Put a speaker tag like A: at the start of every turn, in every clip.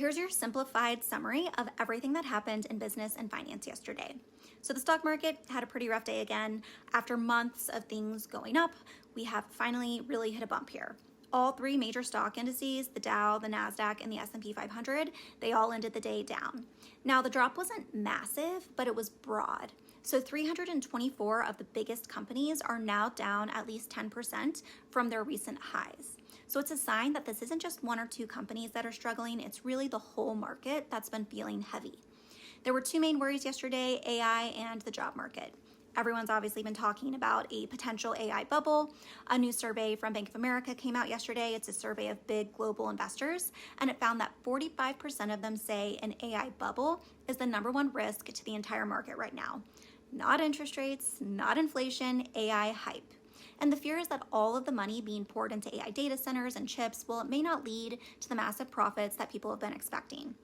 A: here's your simplified summary of everything that happened in business and finance yesterday. So the stock market had a pretty rough day again. After months of things going up, we have finally really hit a bump here. All three major stock indices, the Dow, the NASDAQ, and the S&P 500, they all ended the day down. Now, the drop wasn't massive, but it was broad. So 324 of the biggest companies are now down at least 10% from their recent highs. So it's a sign that this isn't just one or two companies that are struggling, it's really the whole market that's been feeling heavy. There were two main worries yesterday, AI and the job market. Everyone's obviously been talking about a potential AI bubble. A new survey from Bank of America came out yesterday. It's a survey of big global investors, and it found that 45% of them say an AI bubble is the number one risk to the entire market right now. Not interest rates, not inflation, AI hype. And the fear is that all of the money being poured into AI data centers and chips, well, it may not lead to the massive profits that people have been expecting.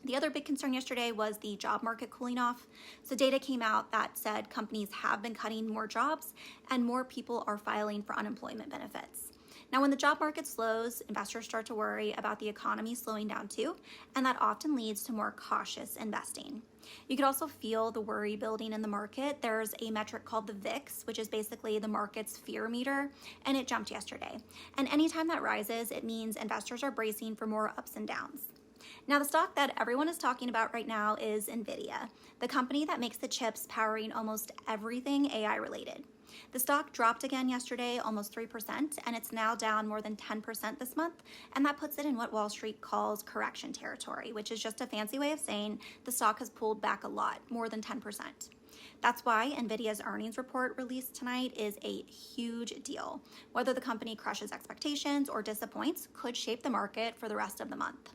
A: The other big concern yesterday was the job market cooling off. So data came out that said companies have been cutting more jobs and more people are filing for unemployment benefits. Now, when the job market slows, investors start to worry about the economy slowing down too, and that often leads to more cautious investing. You could also feel the worry building in the market. There's a metric called the VIX, which is basically the market's fear meter, and it jumped yesterday. And anytime that rises, it means investors are bracing for more ups and downs. Now, the stock that everyone is talking about right now is Nvidia, the company that makes the chips powering almost everything AI related. The stock dropped again yesterday, almost 3%, and it's now down more than 10% this month, and that puts it in what Wall Street calls correction territory, which is just a fancy way of saying the stock has pulled back a lot, more than 10%. That's why Nvidia's earnings report released tonight is a huge deal. Whether the company crushes expectations or disappoints could shape the market for the rest of the month.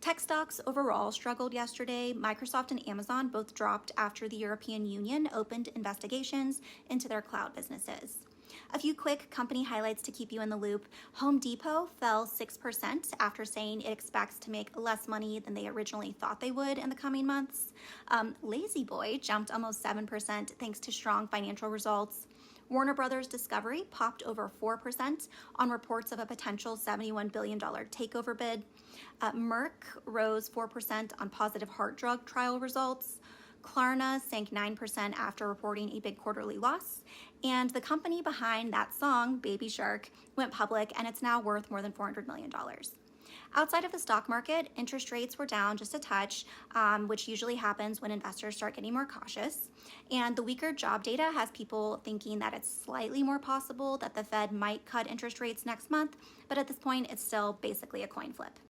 A: Tech stocks overall struggled yesterday. Microsoft and Amazon both dropped after the European Union opened investigations into their cloud businesses. A few quick company highlights to keep you in the loop. Home Depot fell 6% after saying it expects to make less money than they originally thought they would in the coming months. Lazy Boy jumped almost 7% thanks to strong financial results. Warner Brothers Discovery popped over 4% on reports of a potential $71 billion takeover bid. Merck rose 4% on positive heart drug trial results. Klarna sank 9% after reporting a big quarterly loss. And the company behind that song, Baby Shark, went public and it's now worth more than $400 million. Outside of the stock market, interest rates were down just a touch, which usually happens when investors start getting more cautious. And the weaker job data has people thinking that it's slightly more possible that the Fed might cut interest rates next month, but at this point, it's still basically a coin flip.